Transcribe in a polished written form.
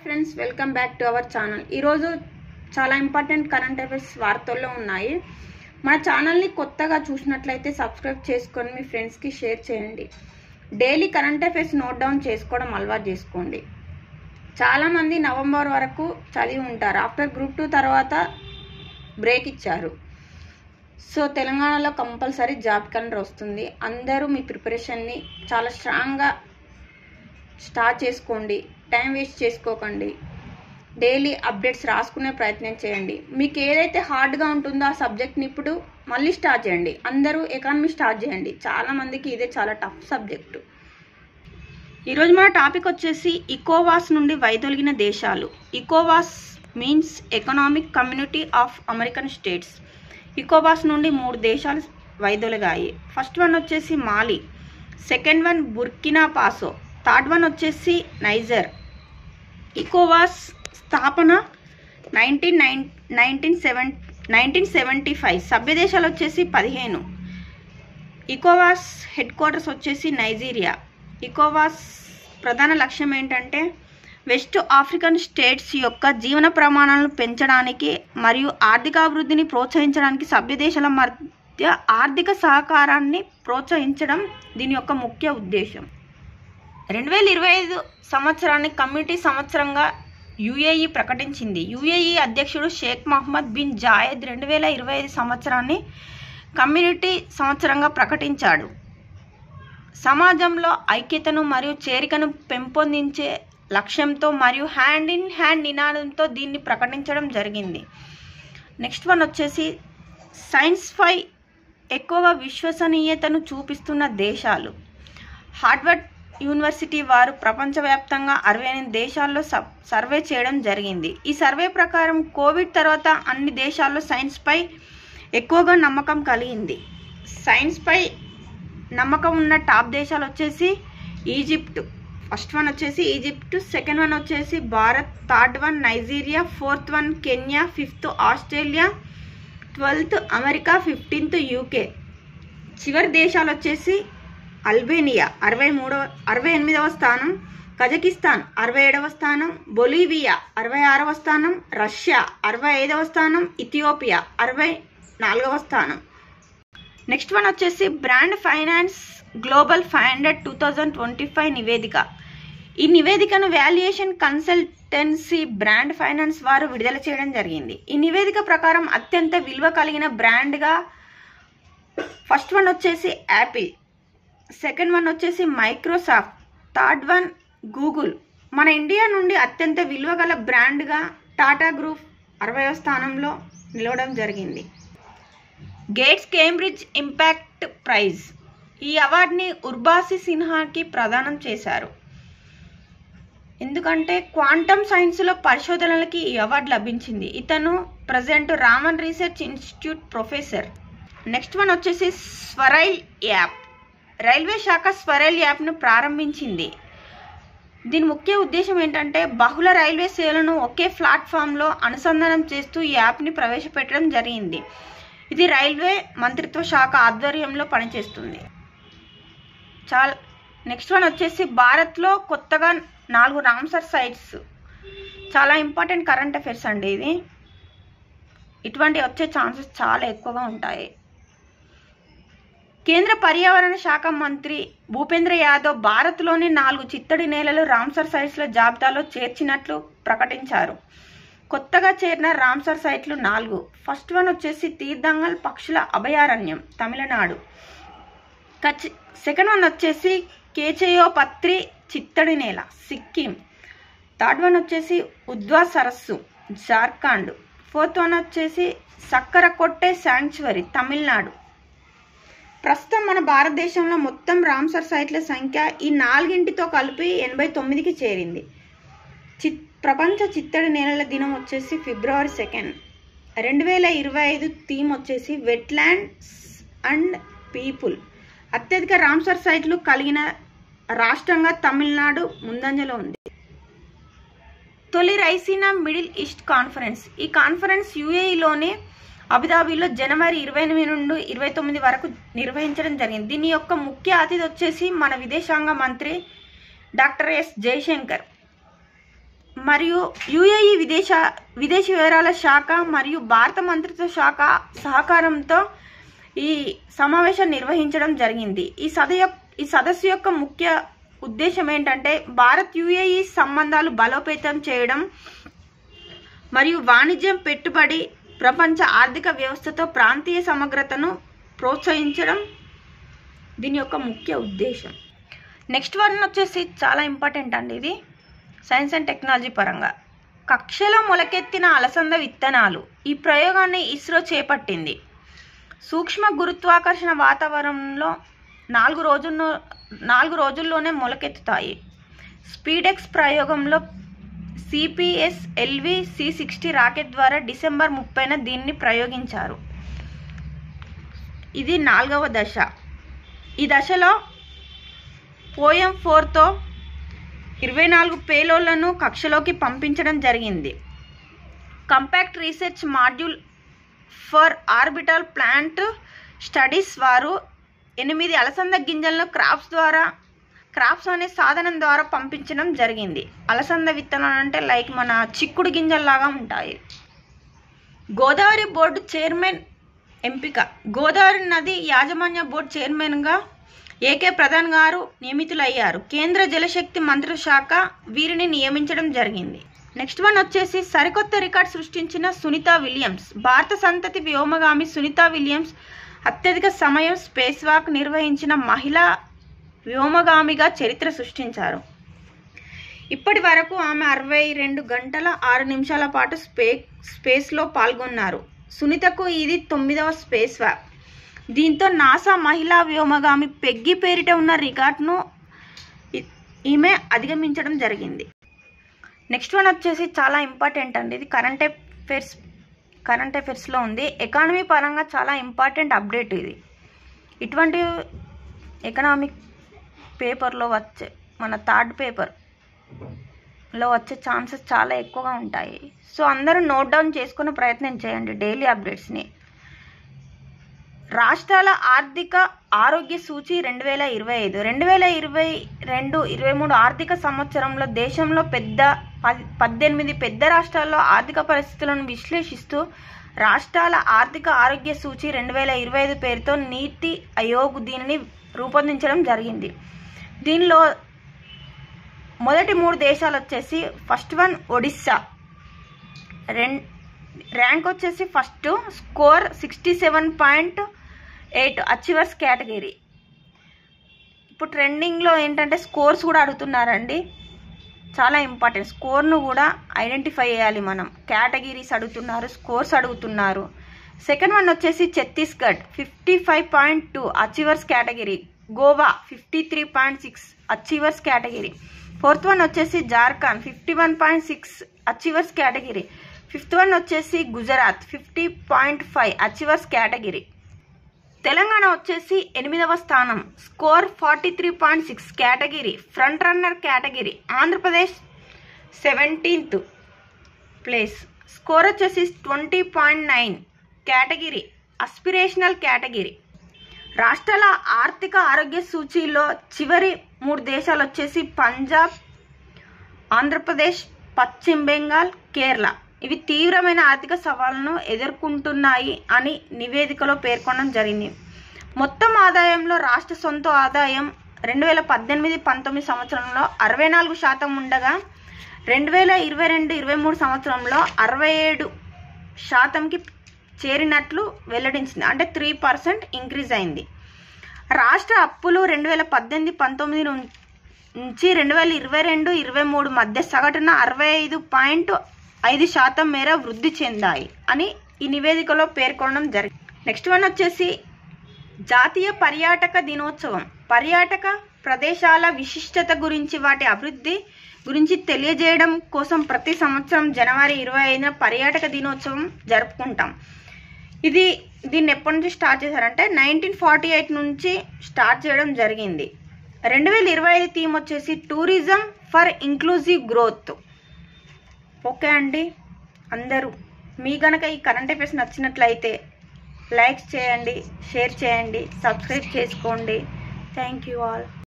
Friends, welcome back to our channel. ఈరోజు చాలా important current affairs వార్తల్లో ఉన్నాయి. మన ఛానల్ని కొత్తగా చూసినట్లయితే సబ్స్క్రైబ్ చేసుకొని మీ ఫ్రెండ్స్కి షేర్ చేయండి. Daily current affairs note down చేసుకోవడం అలవాటు చేసుకోండి. చాలామంది నవంబర్ వరకు చదివి ఉంటారు. ఆఫ్టర్ గ్రూప్ 2 తర్వాత బ్రేక్ ఇచ్చారు. సో తెలంగాణలో కంపల్సరీ జాబ్ క్యాలెండర్ వస్తుంది. అందరూ మీ ప్రిపరేషన్ని చాలా స్ట్రాంగ్గా స్టార్ట్ చేసుకోండి. టైం వేస్ట్ చేసుకోకండి. డైలీ అప్డేట్స్ రాసుకునే ప్రయత్నం చేయండి. మీకు ఏదైతే హార్డ్గా ఉంటుందో ఆ సబ్జెక్ట్ని ఇప్పుడు మళ్ళీ స్టార్ట్ చేయండి. అందరూ ఎకానమీ స్టార్ట్ చేయండి. చాలామందికి ఇదే చాలా టఫ్ సబ్జెక్టు. ఈరోజు మన టాపిక్ వచ్చేసి ఇకోవాస్ నుండి వైదొలిగిన దేశాలు. ఇకోవాస్ means economic community of American states. ఇకోవాస్ నుండి 3 దేశాలు వైదొలిగాయి. ఫస్ట్ వన్ వచ్చేసి Mali, second one Burkina Faso, third one వచ్చేసి నైజర్. ఇకోవాస్ స్థాపన 1975. సభ్య దేశాలు వచ్చేసి 15. ఇకోవాస్ హెడ్ క్వార్టర్స్ వచ్చేసి నైజీరియా. ఇకోవాస్ ప్రధాన లక్ష్యం ఏంటంటే వెస్ట్ ఆఫ్రికన్ స్టేట్స్ యొక్క జీవన ప్రమాణాలను పెంచడానికి మరియు ఆర్థికాభివృద్ధిని ప్రోత్సహించడానికి సభ్య దేశాల మధ్య ఆర్థిక సహకారాన్ని ప్రోత్సహించడం దీని యొక్క ముఖ్య ఉద్దేశం. 2025 సంవత్సరాన్ని కమ్యూనిటీ సంవత్సరంగా యుఏఈ ప్రకటించింది. యుఏఈ అధ్యక్షుడు షేక్ మహమ్మద్ బిన్ జాయద్ 2025 సంవత్సరాన్ని కమ్యూనిటీ సంవత్సరంగా ప్రకటించాడు. సమాజంలో ఐక్యతను మరియు చేరికను పెంపొందించే లక్ష్యంతో మరియు హ్యాండ్ ఇన్ హ్యాండ్ నినాదంతో దీన్ని ప్రకటించడం జరిగింది. నెక్స్ట్ వన్ వచ్చేసి సైన్స్పై ఎక్కువగా విశ్వసనీయతను చూపిస్తున్న దేశాలు. హార్వర్డ్ యూనివర్సిటీ వారు ప్రపంచవ్యాప్తంగా 68 దేశాల్లో సర్వే చేయడం జరిగింది. ఈ సర్వే ప్రకారం కోవిడ్ తర్వాత అన్ని దేశాల్లో సైన్స్పై ఎక్కువగా నమ్మకం కలిగింది. సైన్స్పై నమ్మకం ఉన్న టాప్ దేశాలు వచ్చేసి ఈజిప్ట్. ఫస్ట్ వన్ వచ్చేసి ఈజిప్ట్, సెకండ్ వన్ వచ్చేసి Bharat, third one Nigeria, fourth one Kenya, 5th Australia, 12th America, 15th UK. చివరి దేశాలు వచ్చేసి అల్బేనియా 68వ స్థానం, కజకిస్తాన్ 67వ స్థానం, బొలీవియా 66వ స్థానం, రష్యా 65వ స్థానం, ఇథియోపియా 64వ స్థానం. నెక్స్ట్ వన్ వచ్చేసి బ్రాండ్ ఫైనాన్స్ గ్లోబల్ 500 2025 నివేదిక. ఈ నివేదికను వాల్యుయేషన్ కన్సల్టెన్సీ బ్రాండ్ ఫైనాన్స్ వారు విడుదల చేయడం జరిగింది. ఈ నివేదిక ప్రకారం అత్యంత విలువ కలిగిన బ్రాండ్గా ఫస్ట్ వన్ వచ్చేసి యాపిల్, సెకండ్ వన్ వచ్చేసి మైక్రోసాఫ్ట్, థర్డ్ వన్ గూగుల్. మన ఇండియా నుండి అత్యంత విలువ గల బ్రాండ్గా టాటా గ్రూప్ 60వ స్థానంలో నిలవడం జరిగింది. Gates Cambridge Impact Prize. ఈ అవార్డుని ఉర్బాసి సిన్హాకి ప్రదానం చేశారు. ఎందుకంటే క్వాంటమ్ సైన్స్లో పరిశోధనలకి ఈ అవార్డు లభించింది. ఇతను present Raman Research Institute professor. Next one వచ్చేసి స్వరైల్ యాప్. రైల్వే శాఖ స్వరైల్ యాప్ను ప్రారంభించింది. దీని ముఖ్య ఉద్దేశం ఏంటంటే బహుళ రైల్వే సేవలను ఒకే ప్లాట్ఫామ్లో అనుసంధానం చేస్తూ ఈ యాప్ని ప్రవేశపెట్టడం జరిగింది. ఇది రైల్వే మంత్రిత్వ శాఖ ఆధ్వర్యంలో పనిచేస్తుంది. నెక్స్ట్ వన్ వచ్చేసి భారత్లో కొత్తగా 4 రామ్సర్ సైట్స్. చాలా ఇంపార్టెంట్ కరెంట్ అఫైర్స్ అండి. ఇది ఇటువంటి వచ్చే ఛాన్సెస్ చాలా ఎక్కువగా ఉంటాయి. కేంద్ర పర్యావరణ శాఖ మంత్రి భూపేంద్ర యాదవ్ భారత్లోని 4 చిత్తడి నేలలు రామ్సర్ సైట్స్ల జాబితాలో చేర్చినట్లు ప్రకటించారు. కొత్తగా చేరిన రామ్సర్ సైట్లు 4. ఫస్ట్ వన్ వచ్చేసి తీర్థంగల్ పక్షుల అభయారణ్యం, తమిళనాడు. సెకండ్ వన్ వచ్చేసి కేచయోపత్రి చిత్తడి నేల, సిక్కిం. థర్డ్ వన్ వచ్చేసి ఉద్వా సరస్సు, జార్ఖండ్. ఫోర్త్ వన్ వచ్చేసి సక్కరకొట్టే శాంక్చువరీ, తమిళనాడు. ప్రస్తుతం మన భారతదేశంలో మొత్తం రామ్సర్ సైట్ల సంఖ్య ఈ 4తో కలిపి 89కి చేరింది. ప్రపంచ చిత్తడి నేలల దినం వచ్చేసి ఫిబ్రవరి 2. 2025 థీమ్ వచ్చేసి వెట్లాండ్స్ అండ్ పీపుల్. అత్యధిక రామ్సర్ సైట్లు కలిగిన రాష్ట్రంగా తమిళనాడు ముందంజలో ఉంది. తొలి రైసీనా మిడిల్ ఈస్ట్ కాన్ఫరెన్స్. ఈ కాన్ఫరెన్స్ యుఏఈలోని అబుదాబిలో జనవరి 28 నుండి 29 వరకు నిర్వహించడం జరిగింది. దీని యొక్క ముఖ్య అతిథి వచ్చేసి మన విదేశాంగ మంత్రి డాక్టర్ ఎస్ జయశంకర్. మరియు యుఏఈ విదేశీ వ్యవహారాల శాఖ మరియు భారత మంత్రిత్వ శాఖ సహకారంతో ఈ సమావేశం నిర్వహించడం జరిగింది. ఈ సదస్సు యొక్క ముఖ్య ఉద్దేశం ఏంటంటే భారత్ యుఏఈ సంబంధాలు బలోపేతం చేయడం మరియు వాణిజ్యం, పెట్టుబడి, ప్రపంచ ఆర్థిక వ్యవస్థతో ప్రాంతీయ సమగ్రతను ప్రోత్సహించడం దీని యొక్క ముఖ్య ఉద్దేశం. నెక్స్ట్ వన్ వచ్చేసి చాలా ఇంపార్టెంట్ అండి. ఇది సైన్స్ అండ్ టెక్నాలజీ పరంగా కక్షలో మొలకెత్తిన అలసంద విత్తనాలు. ఈ ప్రయోగాన్ని ఇస్రో చేపట్టింది. సూక్ష్మ గురుత్వాకర్షణ వాతావరణంలో 4 రోజుల్లోనే మొలకెత్తుతాయి. స్పీడెక్స్ ప్రయోగంలో CPS-LV C60 రాకెట్ ద్వారా డిసెంబర్ 30న దీన్ని ప్రయోగించారు. ఇది 4వ దశ. ఈ దశలో పోయం 4తో 24 పేలోడ్లను కక్షలోకి పంపించడం జరిగింది. Compact research module for orbital plant studies వారు 8 అలసంద గింజలను క్రాప్స్ అనే సాధనం ద్వారా పంపించడం జరిగింది. అలసంద విత్తనాలు అంటే లైక్ మన చిక్కుడు గింజల్లాగా ఉంటాయి. గోదావరి బోర్డు చైర్మన్ ఎంపిక. గోదావరి నది యాజమాన్య బోర్డు చైర్మన్గా ఏకే ప్రధాన్ గారు నియమితులయ్యారు. కేంద్ర జలశక్తి మంత్రిత్వ శాఖ వీరిని నియమించడం జరిగింది. నెక్స్ట్ వన్ వచ్చేసి సరికొత్త రికార్డ్ సృష్టించిన సునీతా విలియమ్స్. భారత సంతతి వ్యోమగామి సునీతా విలియమ్స్ అత్యధిక సమయం స్పేస్ వాక్ నిర్వహించిన మహిళా వ్యోమగామిగా చరిత్ర సృష్టించారు. ఇప్పటి వరకు ఆమె 62 గంటల 6 నిమిషాల పాటు స్పేస్లో పాల్గొన్నారు. సునీతకు ఇది 9వ స్పేస్ వాక్. దీంతో నాసా మహిళా వ్యోమగామి పెగ్గి పేరిట ఉన్న రికార్డును ఈమె అధిగమించడం జరిగింది. నెక్స్ట్ వన్ వచ్చేసి చాలా ఇంపార్టెంట్ అండి. ఇది కరెంట్ అఫైర్స్లో ఉంది. ఎకానమీ పరంగా చాలా ఇంపార్టెంట్ అప్డేట్ ఇది. ఇటువంటి ఎకనామిక్ పేపర్లో వచ్చే మన థర్డ్ పేపర్లో వచ్చే ఛాన్సెస్ చాలా ఎక్కువగా ఉంటాయి. సో అందరూ నోట్ డౌన్ చేసుకునే ప్రయత్నం చేయండి డైలీ అప్డేట్స్ని. రాష్ట్రాల ఆర్థిక ఆరోగ్య సూచి 2025 2022-23 ఆర్థిక సంవత్సరంలో దేశంలో 18 పెద్ద రాష్ట్రాల్లో ఆర్థిక పరిస్థితులను విశ్లేషిస్తూ రాష్ట్రాల ఆర్థిక ఆరోగ్య సూచి 2025 పేరుతో నీతి ఆయోగ్ దీనిని రూపొందించడం జరిగింది. దీనిలో మొదటి 3 దేశాలు వచ్చేసి ఫస్ట్ వన్ ఒడిస్సా. ర్యాంక్ వచ్చేసి ఫస్ట్, స్కోర్ 67.8 అచీవర్స్ కేటగిరీ. ఇప్పుడు ట్రెండింగ్లో ఏంటంటే స్కోర్స్ కూడా అడుగుతున్నారండి. చాలా ఇంపార్టెంట్. స్కోర్ను కూడా ఐడెంటిఫై చేయాలి మనం. కేటగిరీస్ అడుగుతున్నారు, స్కోర్స్ అడుగుతున్నారు. సెకండ్ వన్ వచ్చేసి Chhattisgarh 55.2 achievers category. Goa 53.6 achievers category. Fourth one వచ్చేసి Jharkhand 51.6 achievers category. Fifth one వచ్చేసి గుజరాత్ 50.5 అచీవర్స్ కేటగిరీ. తెలంగాణ వచ్చేసి 8వ స్థానం, score 43.6 category, front runner category. Andhra Pradesh 17th place, score వచ్చేసి 20.9 కేటగిరీ, అస్పిరేషనల్ కేటగిరీ. రాష్ట్రాల ఆర్థిక ఆరోగ్య సూచీలో చివరి 3 దేశాలు వచ్చేసి పంజాబ్, ఆంధ్రప్రదేశ్, పశ్చిమ బెంగాల్, కేరళ. ఇవి తీవ్రమైన ఆర్థిక సవాళ్లను ఎదుర్కొంటున్నాయి అని నివేదికలో పేర్కొనడం జరిగింది. మొత్తం ఆదాయంలో రాష్ట్ర సొంత ఆదాయం 2018-19 సంవత్సరంలో 64% ఉండగా 2022-23 సంవత్సరంలో 67%కి చేరినట్లు వెల్లడించింది. అంటే 3% ఇంక్రీజ్ అయింది. రాష్ట్ర అప్పులు 2018-19 నుంచి 2022-23 మధ్య సగటున 65.5% మేర వృద్ధి చెందాయి అని ఈ నివేదికలో పేర్కొనడం జరిగింది. నెక్స్ట్ వన్ వచ్చేసి జాతీయ పర్యాటక దినోత్సవం. పర్యాటక ప్రదేశాల విశిష్టత గురించి, వాటి అభివృద్ధి గురించి తెలియజేయడం కోసం ప్రతి సంవత్సరం జనవరి 25న పర్యాటక దినోత్సవం జరుపుకుంటాం. దీన్ని ఎప్పటి నుంచి స్టార్ట్ చేశారంటే 1948 నుంచి స్టార్ట్ చేయడం జరిగింది. 2025 థీమ్ వచ్చేసి tourism for inclusive growth. Okay అండి, అందరూ మీ కనుక ఈ కరెంట్ అఫైర్స్ నచ్చినట్లయితే లైక్ చేయండి, షేర్ చేయండి, సబ్స్క్రైబ్ చేసుకోండి. Thank you all.